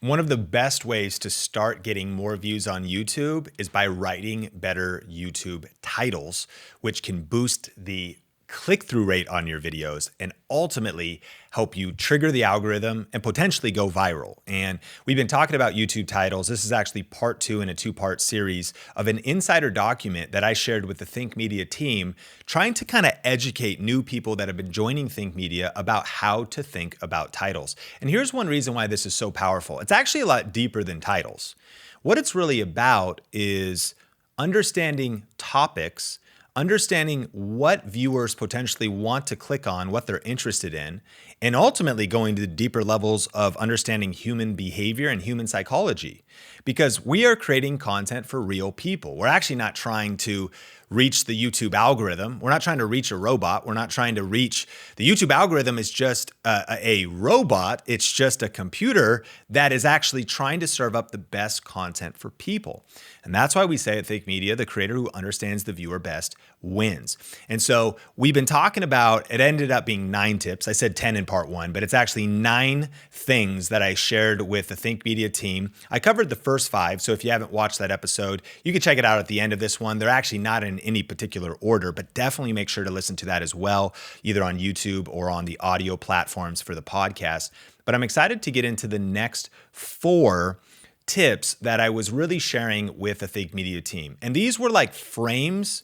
One of the best ways to start getting more views on YouTube is by writing better YouTube titles, which can boost the click-through rate on your videos and ultimately help you trigger the algorithm and potentially go viral. And we've been talking about YouTube titles. This is actually part 2 in a 2-part series of an insider document that I shared with the Think Media team, trying to kind of educate new people that have been joining Think Media about how to think about titles. And here's one reason why this is so powerful. It's actually a lot deeper than titles. What it's really about is understanding topics, understanding what viewers potentially want to click on, what they're interested in, and ultimately going to deeper levels of understanding human behavior and human psychology. Because we are creating content for real people. We're actually not trying to reach the YouTube algorithm. We're not trying to reach a robot. We're not trying to reach the YouTube algorithm. Is just a robot. It's just a computer that is actually trying to serve up the best content for people. And that's why we say at Think Media, the creator who understands the viewer best wins. And so we've been talking about, it ended up being 9 tips. I said 10 in part 1, but it's actually 9 things that I shared with the Think Media team. I covered the first 5. So if you haven't watched that episode, you can check it out at the end of this one. They're actually not in any particular order, but definitely make sure to listen to that as well, either on YouTube or on the audio platforms for the podcast. But I'm excited to get into the next 4 tips that I was really sharing with the Think Media team. And these were like frames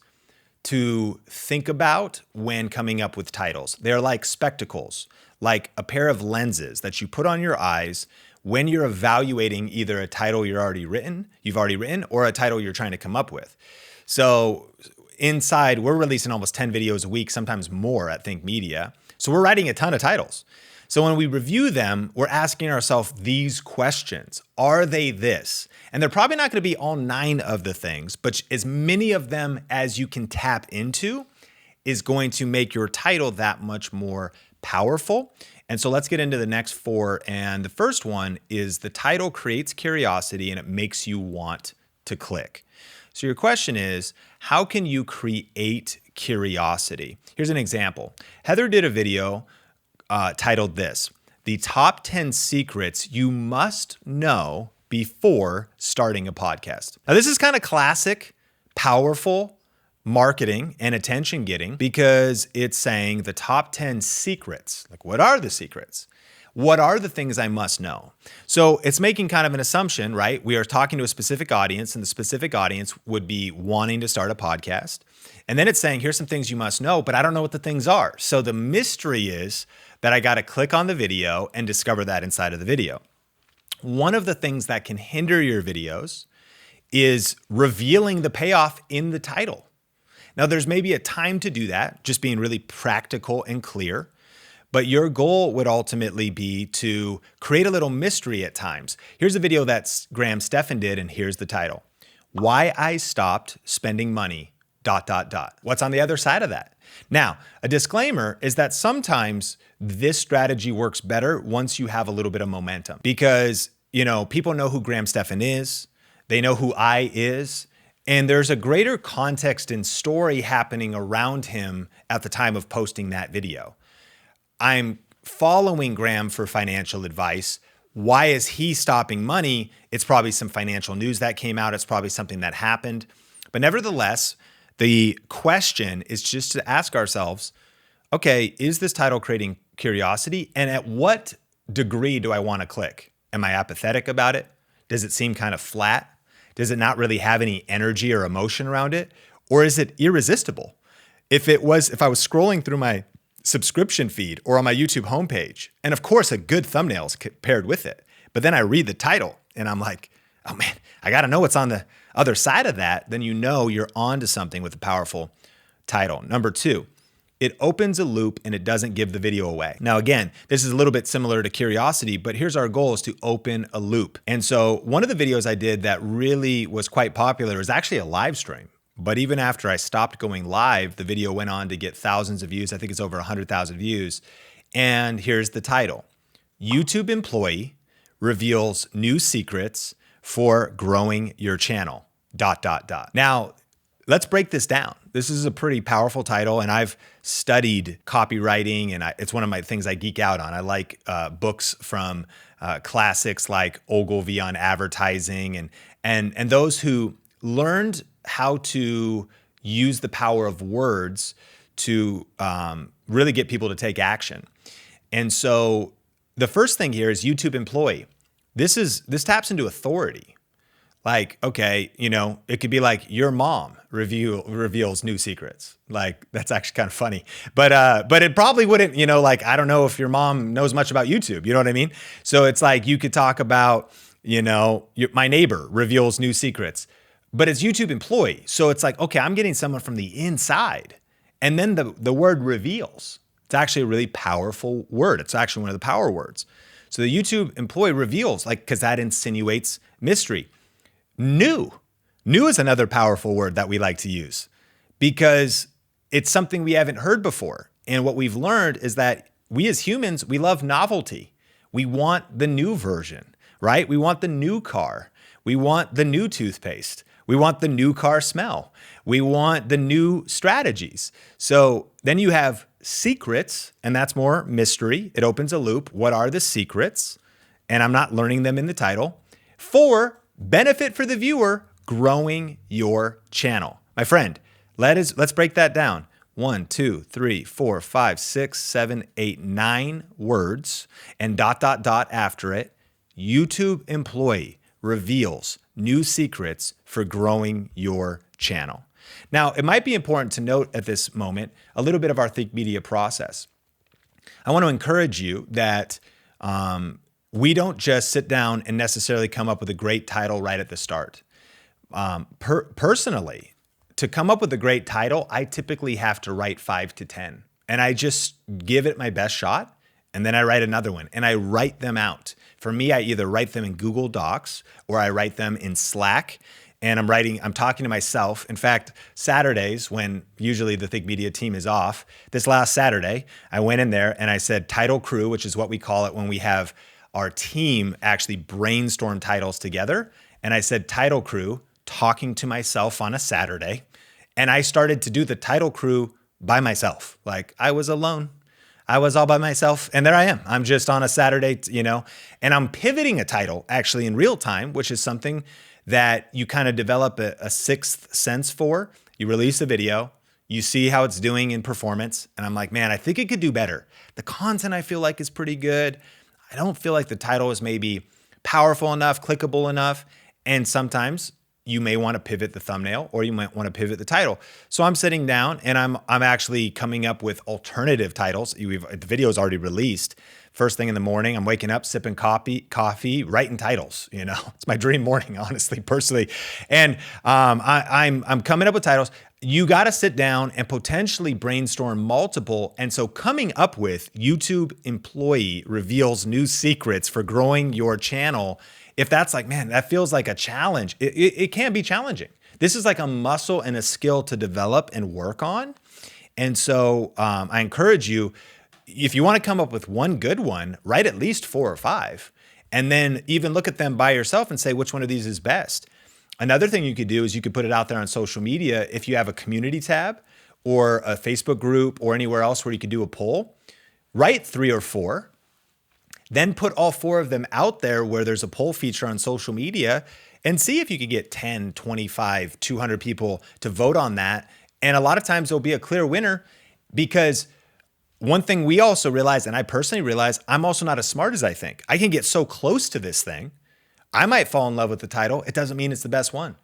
to think about when coming up with titles. They're like spectacles, like a pair of lenses that you put on your eyes when you're evaluating either a title you've already written, or a title you're trying to come up with. So inside, we're releasing almost 10 videos a week, sometimes more at Think Media. So we're writing a ton of titles. So when we review them, we're asking ourselves these questions. Are they this? And they're probably not going to be all 9 of the things, but as many of them as you can tap into is going to make your title that much more powerful. And so let's get into the next 4. And the first one is the title creates curiosity and it makes you want to click. So your question is, how can you create curiosity? Here's an example. Heather did a video titled this, The Top 10 Secrets You Must Know Before Starting a Podcast. Now, this is kind of classic, powerful marketing and attention getting because it's saying the top 10 secrets. Like, what are the secrets? What are the things I must know? So it's making kind of an assumption, right? We are talking to a specific audience, and the specific audience would be wanting to start a podcast. And then it's saying, here's some things you must know, but I don't know what the things are. So the mystery is that I got to click on the video and discover that inside of the video. One of the things that can hinder your videos is revealing the payoff in the title. Now, there's maybe a time to do that, just being really practical and clear. But your goal would ultimately be to create a little mystery at times. Here's a video that Graham Stephan did, and here's the title. Why I Stopped Spending Money, ... What's on the other side of that? Now, a disclaimer is that sometimes this strategy works better once you have a little bit of momentum because, people know who Graham Stephan is. They know who I is. And there's a greater context and story happening around him at the time of posting that video. I'm following Graham for financial advice. Why is he stopping money? It's probably some financial news that came out. It's probably something that happened. But nevertheless, the question is just to ask ourselves, okay, is this title creating curiosity? And at what degree do I want to click? Am I apathetic about it? Does it seem kind of flat? Does it not really have any energy or emotion around it? Or is it irresistible? If I was scrolling through my subscription feed or on my YouTube homepage, and of course a good thumbnail is paired with it, but then I read the title and I'm like, oh man, I got to know what's on the other side of that, then you're onto something with a powerful title. Number 2, it opens a loop and it doesn't give the video away. Now, again, this is a little bit similar to curiosity, but here's our goal is to open a loop. And so one of the videos I did that really was quite popular was actually a live stream. But even after I stopped going live, the video went on to get thousands of views. I think it's over 100,000 views. And here's the title. YouTube employee reveals new secrets for growing your channel, ... Now, let's break this down. This is a pretty powerful title, and I've studied copywriting, and it's one of my things I geek out on. I like books from classics like Ogilvy on advertising, and those who learned how to use the power of words to really get people to take action. And so the first thing here is YouTube employee. This taps into authority. Like, okay, it could be like your mom reveals new secrets. Like, that's actually kind of funny, but it probably wouldn't, like, I don't know if your mom knows much about YouTube, you know what I mean? So it's like, you could talk about, my neighbor reveals new secrets, but it's YouTube employee. So it's like, okay, I'm getting someone from the inside. And then the word reveals, it's actually a really powerful word. It's actually one of the power words. So the YouTube employee reveals, like, because that insinuates mystery. New is another powerful word that we like to use because it's something we haven't heard before. And what we've learned is that we as humans, we love novelty. We want the new version, right? We want the new car. We want the new toothpaste. We want the new car smell. We want the new strategies. So then you have secrets, and that's more mystery. It opens a loop. What are the secrets? And I'm not learning them in the title. 4, benefit for the viewer, growing your channel. My friend, let's break that down. 1, 2, 3, 4, 5, 6, 7, 8, 9 words and ... after it. YouTube employee reveals new secrets for growing your channel. Now, it might be important to note at this moment a little bit of our Think Media process. I want to encourage you that we don't just sit down and necessarily come up with a great title right at the start. Personally, to come up with a great title, I typically have to write 5 to 10. And I just give it my best shot, and then I write another one, and I write them out. For me, I either write them in Google Docs or I write them in Slack. And I'm talking to myself. In fact, Saturdays, when usually the Think Media team is off, this last Saturday, I went in there and I said title crew, which is what we call it when we have our team actually brainstorm titles together. And I said title crew, talking to myself on a Saturday. And I started to do the title crew by myself. Like, I was alone. I was all by myself, and there I am. I'm just on a Saturday, and I'm pivoting a title actually in real time, which is something that you kind of develop a sixth sense for. You release a video, you see how it's doing in performance, and I'm like, man, I think it could do better. The content I feel like is pretty good. I don't feel like the title is maybe powerful enough, clickable enough, and sometimes you may want to pivot the thumbnail or you might want to pivot the title. So I'm sitting down and I'm actually coming up with alternative titles. The video is already released. First thing in the morning, I'm waking up, sipping coffee, writing titles. It's my dream morning, honestly, personally. And I'm coming up with titles. You got to sit down and potentially brainstorm multiple. And so coming up with YouTube employee reveals new secrets for growing your channel. If that's like, man, that feels like a challenge, it can be challenging. This is like a muscle and a skill to develop and work on. And so I encourage you, if you want to come up with one good one, write at least 4 or 5, and then even look at them by yourself and say, which one of these is best? Another thing you could do is you could put it out there on social media. If you have a community tab or a Facebook group or anywhere else where you could do a poll, write 3 or 4. Then put all 4 of them out there where there's a poll feature on social media and see if you could get 10, 25, 200 people to vote on that. And a lot of times there'll be a clear winner, because one thing we also realize, and I personally realize, I'm also not as smart as I think. I can get so close to this thing. I might fall in love with the title. It doesn't mean it's the best one.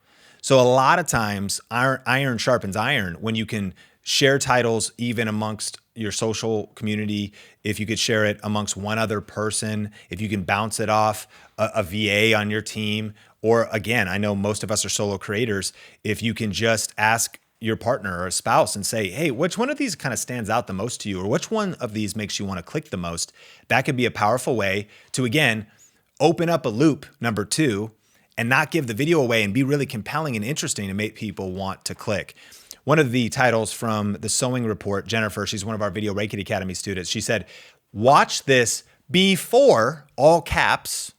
So a lot of times iron sharpens iron when you can share titles even amongst your social community. If you could share it amongst one other person, if you can bounce it off a VA on your team, or again, I know most of us are solo creators. If you can just ask your partner or a spouse and say, hey, which one of these kind of stands out the most to you? Or which one of these makes you want to click the most? That could be a powerful way to, again, open up a loop, number 2, and not give the video away and be really compelling and interesting to make people want to click. One of the titles from the Sewing Report, Jennifer, she's one of our Video Reiki Academy students. She said, watch this before, all caps,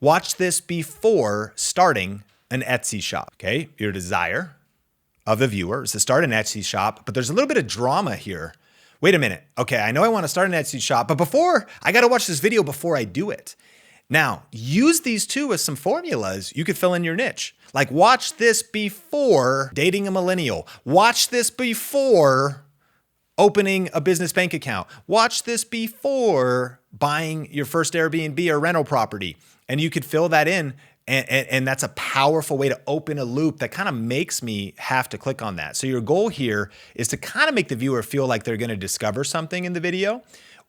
watch this before starting an Etsy shop. Okay, your desire, of the viewer is to start an Etsy shop, but there's a little bit of drama here. Wait a minute. Okay, I know I want to start an Etsy shop, but before, I got to watch this video before I do it. Now, use these two as some formulas you could fill in your niche. Like, watch this before dating a millennial. Watch this before opening a business bank account. Watch this before buying your first Airbnb or rental property. And you could fill that in. And that's a powerful way to open a loop that kind of makes me have to click on that. So your goal here is to kind of make the viewer feel like they're going to discover something in the video,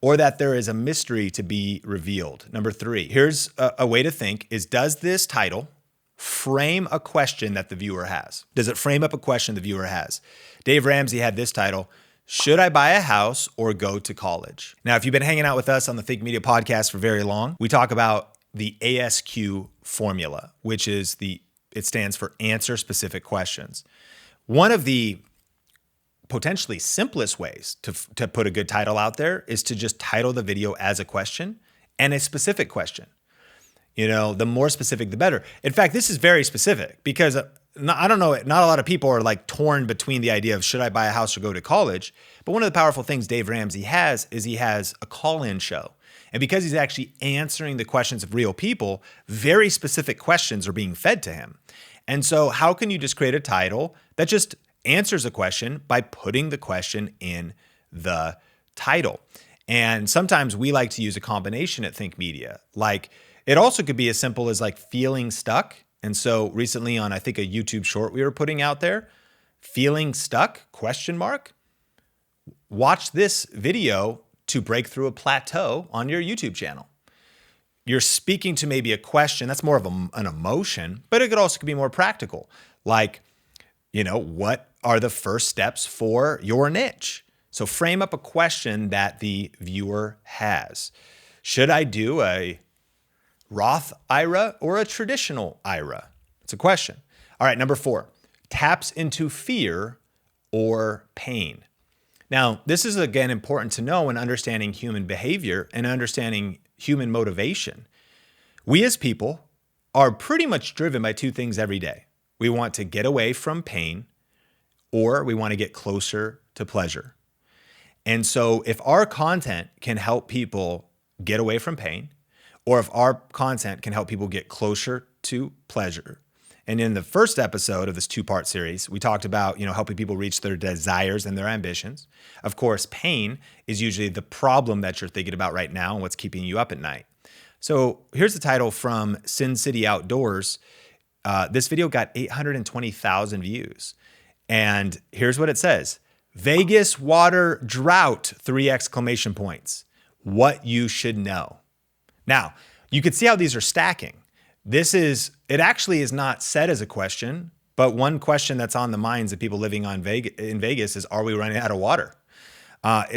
or that there is a mystery to be revealed. Number 3, here's a way to think is, does this title frame a question that the viewer has? Does it frame up a question the viewer has? Dave Ramsey had this title: should I buy a house or go to college? Now, if you've been hanging out with us on the Think Media podcast for very long, we talk about the ASQ formula, which is it stands for answer specific questions. One of the potentially simplest ways to put a good title out there is to just title the video as a question and a specific question. You know, the more specific, the better. In fact, this is very specific because I don't know, not a lot of people are like torn between the idea of should I buy a house or go to college. But one of the powerful things Dave Ramsey has is he has a call-in show. And because he's actually answering the questions of real people, very specific questions are being fed to him. And so how can you just create a title that just answers a question by putting the question in the title? And sometimes we like to use a combination at Think Media. Like, it also could be as simple as like feeling stuck. And so recently on, I think, a YouTube short we were putting out there, feeling stuck, ? Watch this video to break through a plateau on your YouTube channel. You're speaking to maybe a question that's more of an emotion, but it could also be more practical. Like, you know, what are the first steps for your niche? So frame up a question that the viewer has. Should I do a Roth IRA or a traditional IRA? It's a question. All right, number 4, taps into fear or pain. Now, this is, again, important to know in understanding human behavior and understanding human motivation. We as people are pretty much driven by 2 things every day. We want to get away from pain, or we want to get closer to pleasure. And so if our content can help people get away from pain, or if our content can help people get closer to pleasure. And in the first episode of this 2-part series, we talked about, you know, helping people reach their desires and their ambitions. Of course, pain is usually the problem that you're thinking about right now and what's keeping you up at night. So here's the title from Sin City Outdoors. This video got 820,000 views. And here's what it says: Vegas water drought, 3 exclamation points. What you should know. Now, you can see how these are stacking. It actually is not said as a question, but one question that's on the minds of people living in Vegas is, are we running out of water?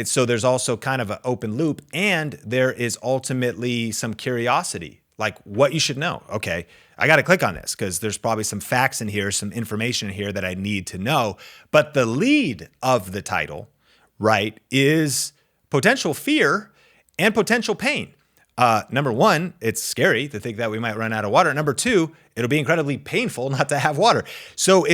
So there's also kind of an open loop, and there is ultimately some curiosity, like what you should know. Okay, I got to click on this because there's probably some facts in here, some information in here that I need to know. But the lead of the title, right, is potential fear and potential pain. Number 1, it's scary to think that we might run out of water. Number 2, it'll be incredibly painful not to have water. So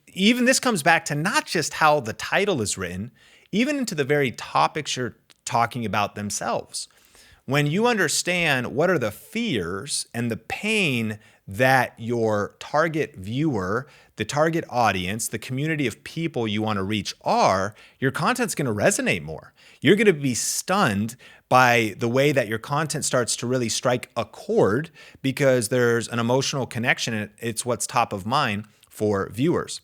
even this comes back to not just how the title is written, even into the very topics you're talking about themselves. When you understand what are the fears and the pain that your target viewer, the target audience, the community of people you want to reach are, your content's going to resonate more. You're going to be stunned by the way that your content starts to really strike a chord because there's an emotional connection and it's what's top of mind for viewers.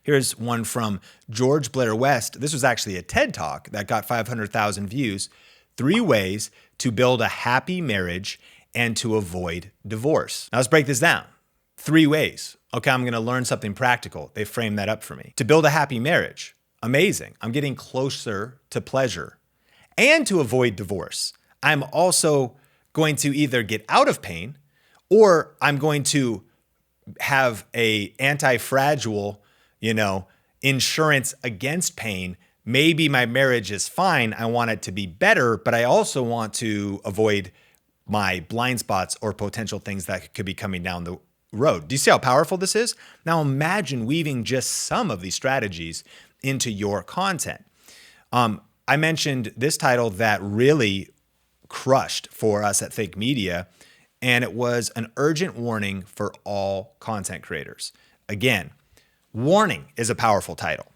Here's one from George Blair West. This was actually a TED Talk that got 500,000 views. 3 ways to build a happy marriage and to avoid divorce. Now let's break this down. 3 ways. Okay, I'm going to learn something practical. They framed that up for me. To build a happy marriage. Amazing. I'm getting closer to pleasure. And to avoid divorce. I'm also going to either get out of pain, or I'm going to have a anti-fragile, insurance against pain. Maybe my marriage is fine. I want it to be better, but I also want to avoid my blind spots or potential things that could be coming down road. Do you see how powerful this is? Now imagine weaving just some of these strategies into your content. I mentioned this title that really crushed for us at Think Media, and it was an urgent warning for all content creators. Again, warning is a powerful title.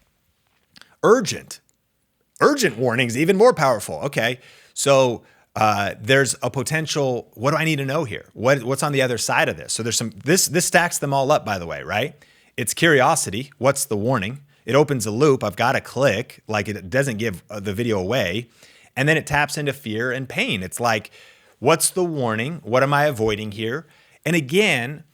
Urgent warning is even more powerful. Okay, so there's a potential, what do I need to know here? What's on the other side of this? So there's this stacks them all up, by the way, right? It's curiosity. What's the warning? It opens a loop. I've got to click, like it doesn't give the video away. And then it taps into fear and pain. It's like, what's the warning? What am I avoiding here? And again,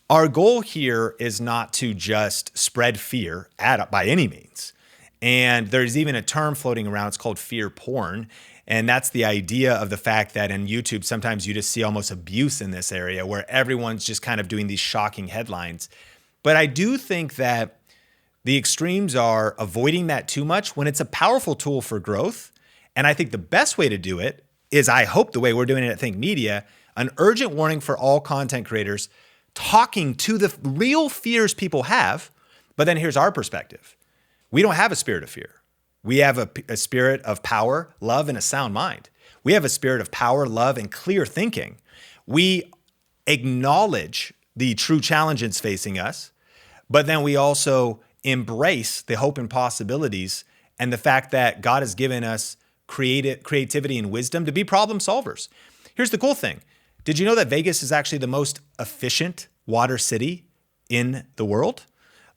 our goal here is not to just spread fear by any means. And there's even a term floating around. It's called fear porn. And that's the idea of the fact that in YouTube, sometimes you just see almost abuse in this area where everyone's just kind of doing these shocking headlines. But I do think that the extremes are avoiding that too much when it's a powerful tool for growth. And I think the best way to do it is, I hope the way we're doing it at Think Media, an urgent warning for all content creators, talking to the real fears people have. But then here's our perspective. We don't have a spirit of fear. We have a spirit of power, love, and a sound mind. We have a spirit of power, love, and clear thinking. We acknowledge the true challenges facing us, but then we also embrace the hope and possibilities and the fact that God has given us creativity and wisdom to be problem solvers. Here's the cool thing. Did you know that Vegas is actually the most efficient water city in the world?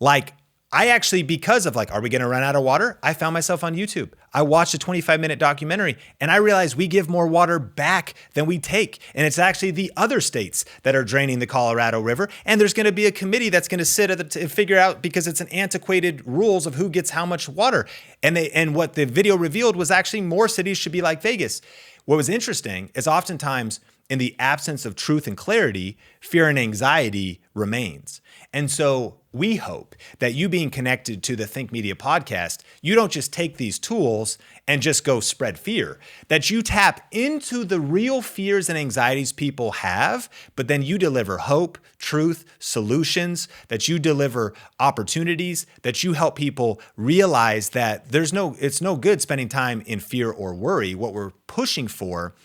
Like, I actually, because of are we going to run out of water? I found myself on YouTube. I watched a 25-minute documentary and I realized we give more water back than we take. And it's actually the other states that are draining the Colorado River. And there's going to be a committee that's going to sit to figure out, because it's an antiquated rules of who gets how much water. And what the video revealed was actually more cities should be like Vegas. What was interesting is oftentimes in the absence of truth and clarity, fear and anxiety remains. And so we hope that you being connected to the Think Media podcast, you don't just take these tools and just go spread fear, that you tap into the real fears and anxieties people have, but then you deliver hope, truth, solutions, that you deliver opportunities, that you help people realize that it's no good spending time in fear or worry. What we're pushing for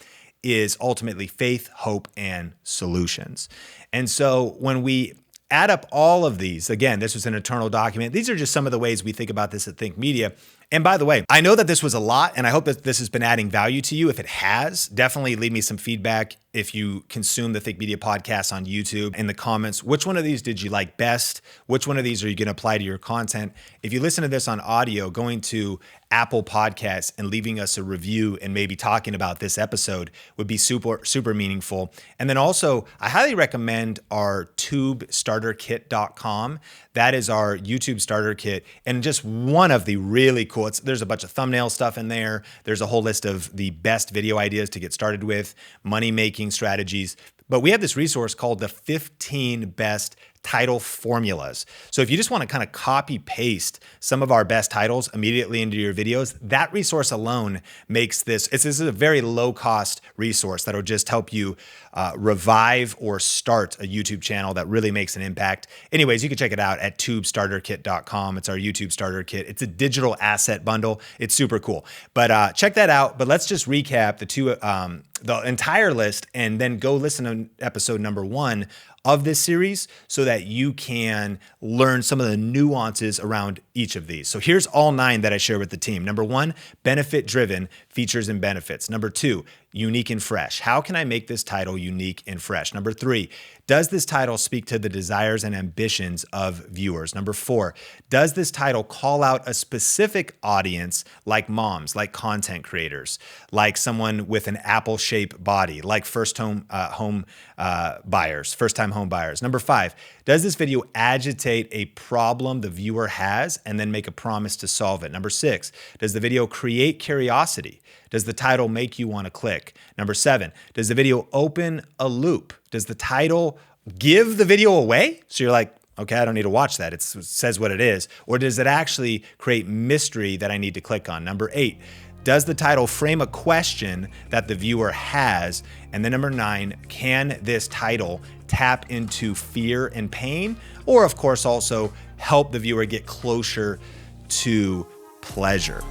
is ultimately faith, hope, and solutions. And so when we add up all of these, again, this was an internal document. These are just some of the ways we think about this at Think Media. And by the way, I know that this was a lot, and I hope that this has been adding value to you. If it has, definitely leave me some feedback if you consume the Think Media podcast on YouTube in the comments. Which one of these did you like best? Which one of these are you going to apply to your content? If you listen to this on audio, going to Apple Podcasts and leaving us a review and maybe talking about this episode would be super, super meaningful. And then also, I highly recommend our tubestarterkit.com. That is our YouTube starter kit, and just one of the really cool, there's a bunch of thumbnail stuff in there. There's a whole list of the best video ideas to get started with, money-making strategies. But we have this resource called the 15 Best Title Formulas. So if you just want to kind of copy paste some of our best titles immediately into your videos, that resource alone makes this is a very low cost resource that'll just help you revive or start a YouTube channel that really makes an impact. Anyways, you can check it out at tubestarterkit.com. It's our YouTube starter kit. It's a digital asset bundle. It's super cool. But check that out. But let's just recap the entire list and then go listen to episode number 1 of this series so that you can learn some of the nuances around each of these. So here's all 9 that I share with the team. Number 1, benefit-driven features and benefits. Number 2, unique and fresh. How can I make this title unique and fresh? Number 3, does this title speak to the desires and ambitions of viewers? Number 4, does this title call out a specific audience like moms, like content creators, like someone with an apple-shaped body, like first-time home buyers? Number 5, does this video agitate a problem the viewer has and then make a promise to solve it? Number 6, does the video create curiosity? Does the title make you want to click? Number 7, does the video open a loop? Does the title give the video away? So you're like, okay, I don't need to watch that. It says what it is. Or does it actually create mystery that I need to click on? Number 8, Does the title frame a question that the viewer has? And then number 9, can this title tap into fear and pain? Or of course also help the viewer get closer to pleasure?